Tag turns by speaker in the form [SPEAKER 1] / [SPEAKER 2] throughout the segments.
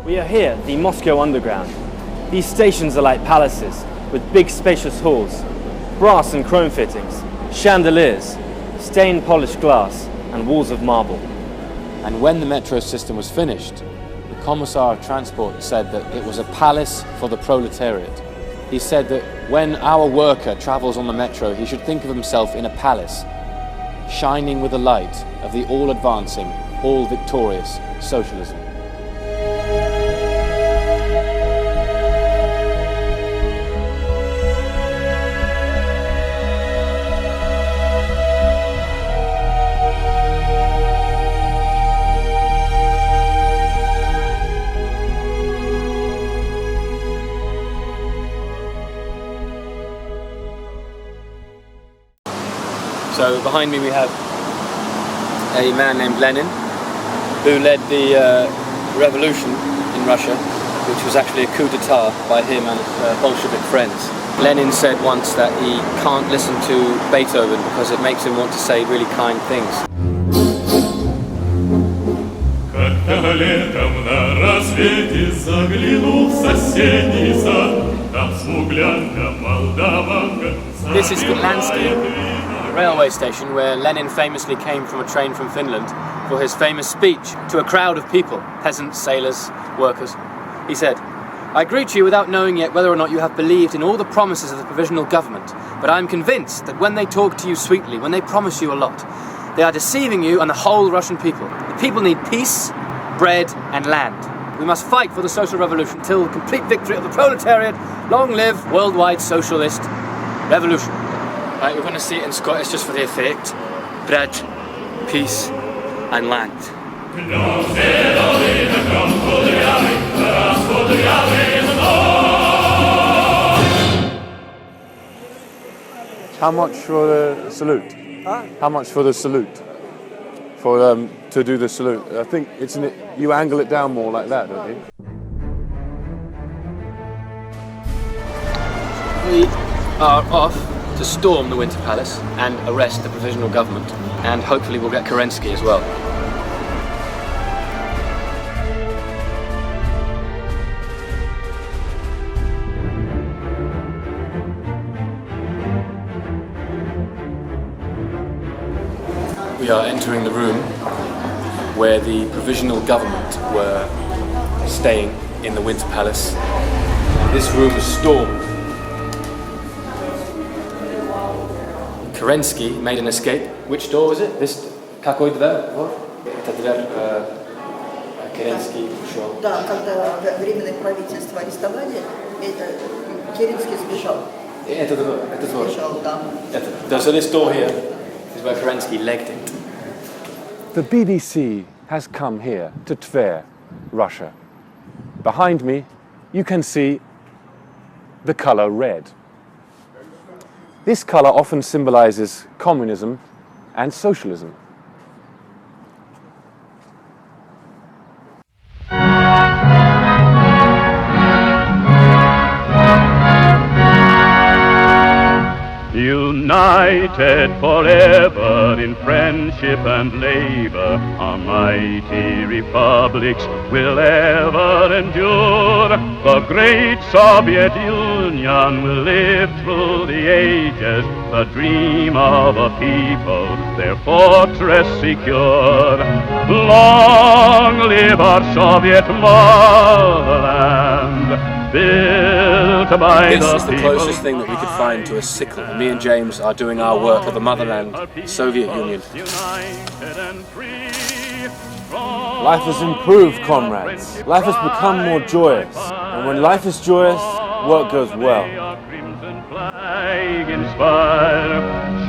[SPEAKER 1] We are here at the Moscow Underground. These stations are like palaces, with big spacious halls, brass and chrome fittings, chandeliers, stained polished glass, and walls of marble.
[SPEAKER 2] And when the metro system was finished, the Commissar of Transport said that it was a palace for the proletariat. He said that when our worker travels on the metro, he should think of himself in a palace, shining with the light of the all-advancing, all-victorious socialism. So behind me we have a man named Lenin, who led the revolution in Russia, which was actually a coup d'etat by him and his Bolshevik friends. Lenin said once that he can't listen to Beethoven because it makes him want to say really kind things. This is Finlandsky, railway station where Lenin famously came from a train from Finland for his famous speech to a crowd of people, peasants, sailors, workers. He said, "I greet you without knowing yet whether or not you have believed in all the promises of the provisional government, but I am convinced that when they talk to you sweetly, when they promise you a lot, they are deceiving you and the whole Russian people. The people need peace, bread and land. We must fight for the social revolution till the complete victory of the proletariat. Long live worldwide socialist revolution." Right, we're going to see it in Scottish just for the effect. Bread, peace and land.
[SPEAKER 3] How much for the salute?
[SPEAKER 4] Huh?
[SPEAKER 3] How much for the salute? For to do the salute? I think you angle it down more like that, don't you?
[SPEAKER 2] We are off to storm the Winter Palace and arrest the provisional government, and hopefully we'll get Kerensky as well. We are entering the room where the provisional government were staying in the Winter Palace. This room was stormed. Kerensky made an escape. Which door was it? This? Какой дверь? Это дверь Керенский ушел.
[SPEAKER 4] Да, когда временное правительство арестовали, Керенский сбежал.
[SPEAKER 2] Это двор.
[SPEAKER 4] Сбежал, да.
[SPEAKER 2] So this door here is where Kerensky legged it.
[SPEAKER 3] The BBC has come here to TVER, Russia. Behind me, you can see the color red. This color often symbolizes communism and socialism.
[SPEAKER 5] United forever in friendship and labor, our mighty republics will ever endure. The great Soviet Union will live through the ages, the dream of a people, their fortress secure. Long live our Soviet motherland, built by
[SPEAKER 2] This
[SPEAKER 5] the
[SPEAKER 2] is the
[SPEAKER 5] people.
[SPEAKER 2] closest thing that we could find to a sickle, and me and James are doing our work at the motherland, Soviet Union.
[SPEAKER 1] Life has improved, comrades. Life has become more joyous. And when life is joyous, work goes well.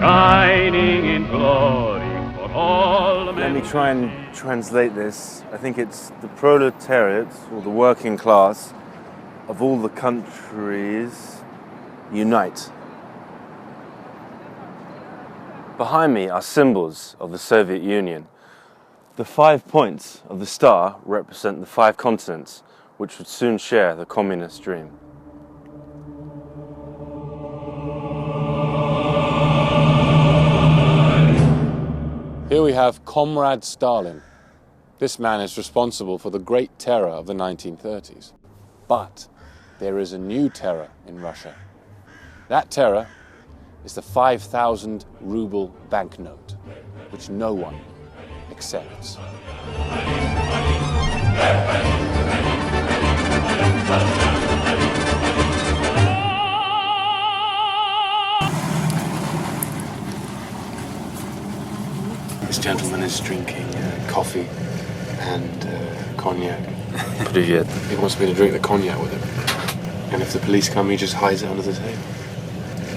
[SPEAKER 5] Shining in glory for all
[SPEAKER 1] Let me try and translate this. I think it's the proletariat, or the working class, of all the countries unite. Behind me are symbols of the Soviet Union. The 5 points of the star represent the 5 continents, which would soon share the communist dream.
[SPEAKER 2] Here we have Comrade Stalin.
[SPEAKER 3] This man is responsible for the Great Terror of the 1930s. But there is a new terror in Russia. That terror is the 5,000 ruble banknote, which no one accepts.
[SPEAKER 6] This gentleman is drinking coffee and cognac.
[SPEAKER 1] Привет.
[SPEAKER 6] He wants me to drink the cognac with him. And if the police come, he just hides it under the table.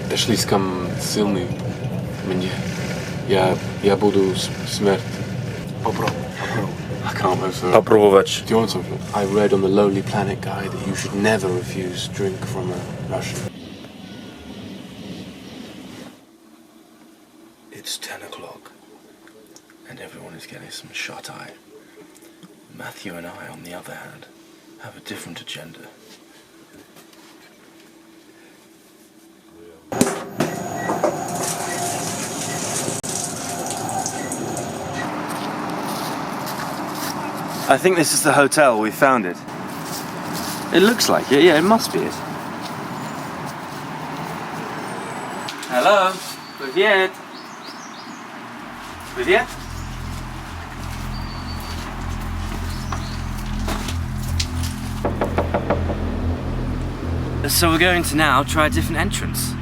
[SPEAKER 6] Если слишком сильный мне, я буду смерть. Попробуй. I can't move through.
[SPEAKER 1] Попробовать.
[SPEAKER 6] Do you want something? I read on the Lonely Planet guide that you should never refuse drink from a Russian.
[SPEAKER 7] It's 10 o'clock, and everyone is getting some shut-eye. Matthew and I, on the other hand, have a different agenda.
[SPEAKER 1] I think this is the hotel. We found it. It looks like it. Yeah, it must be it. Hello. Привет. Привет. So we're going to now try a different entrance.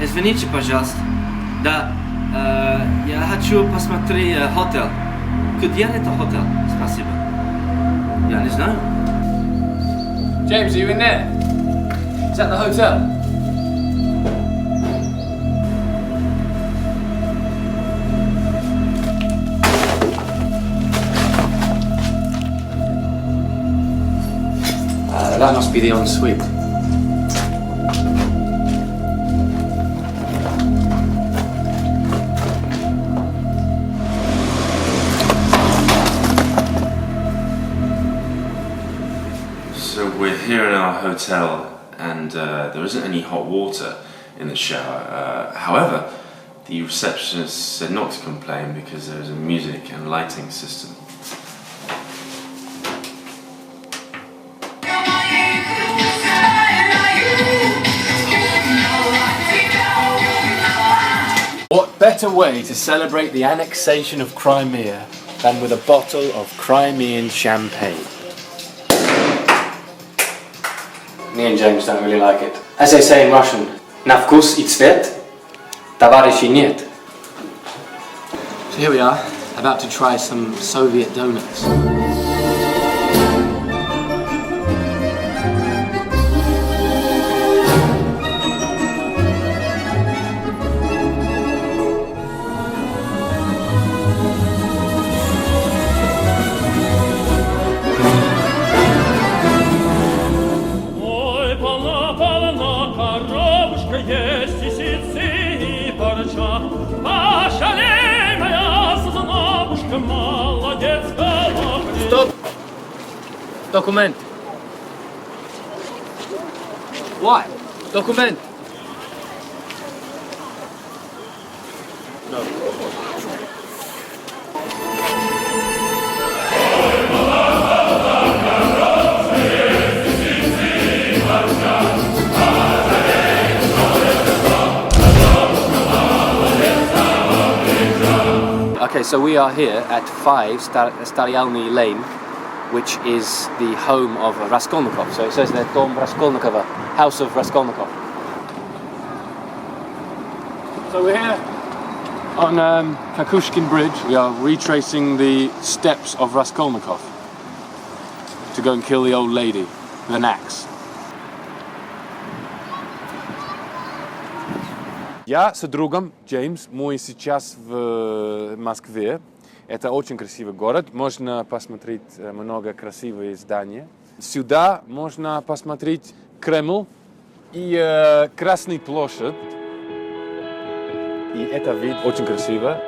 [SPEAKER 1] Извините, пожалуйста. Да, я хочу посмотреть хотел. Где это хотел? Спасибо. Я не знаю.
[SPEAKER 2] James, are you in there? Is that the hotel? That must be the ensuite.
[SPEAKER 8] So we're here in our hotel, and there isn't any hot water in the shower. However, the receptionist said not to complain because there is a music and lighting system.
[SPEAKER 2] What better way to celebrate the annexation of Crimea than with a bottle of Crimean champagne? Me and James don't really like it. As they say in Russian, na vkus I цвет, товарищей нет. So here we are, about to try some Soviet donuts. Stop! Document. Why? Document. No. Okay, so we are here at 5 Staryalny Lane, which is the home of Raskolnikov. So it says there, Dom Raskolnikova, House of Raskolnikov. So we're here on Kakushkin Bridge. We are retracing the steps of Raskolnikov to go and kill the old lady with an axe.
[SPEAKER 3] Я с другом, Джеймс, мы сейчас в Москве. Это очень красивый город. Можно посмотреть много красивых зданий. Сюда можно посмотреть Кремль и Красную площадь. И это вид очень красиво.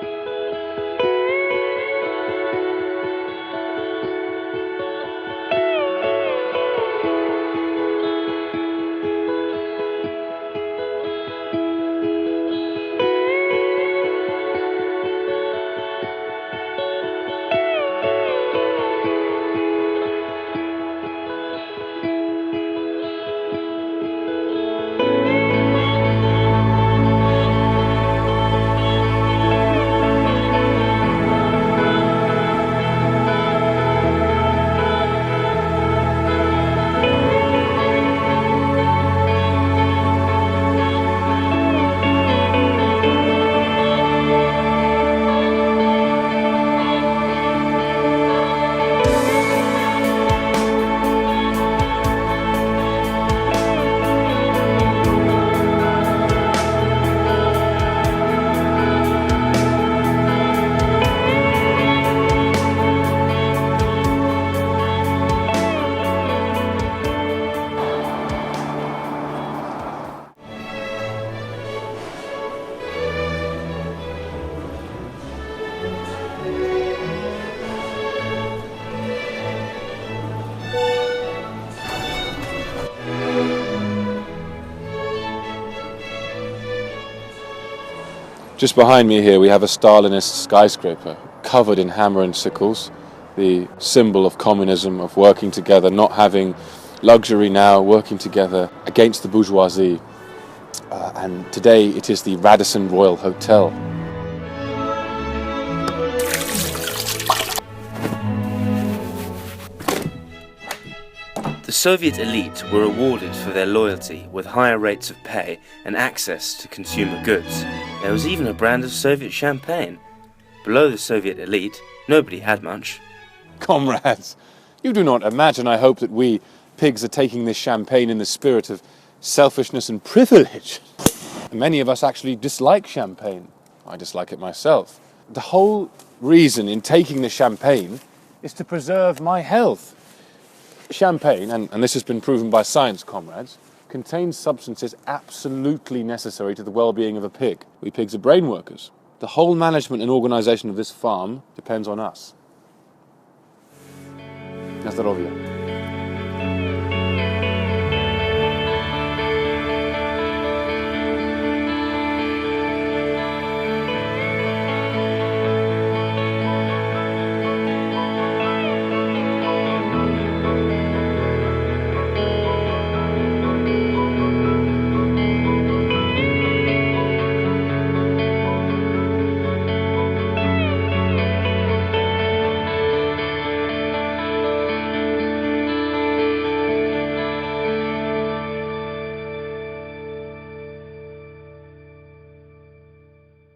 [SPEAKER 3] Just behind me here we have a Stalinist skyscraper covered in hammer and sickles, the symbol of communism, of working together, not having luxury now, working together against the bourgeoisie. And today it is the Radisson Royal Hotel.
[SPEAKER 9] The Soviet elite were rewarded for their loyalty with higher rates of pay and access to consumer goods. There was even a brand of Soviet champagne. Below the Soviet elite, nobody had much.
[SPEAKER 3] Comrades, you do not imagine, I hope, that we pigs are taking this champagne in the spirit of selfishness and privilege. Many of us actually dislike champagne. I dislike it myself. The whole reason in taking the champagne is to preserve my health. Champagne, and this has been proven by science, comrades, contains substances absolutely necessary to the well-being of a pig. We pigs are brain workers. The whole management and organisation of this farm depends on us. Na zdrowie.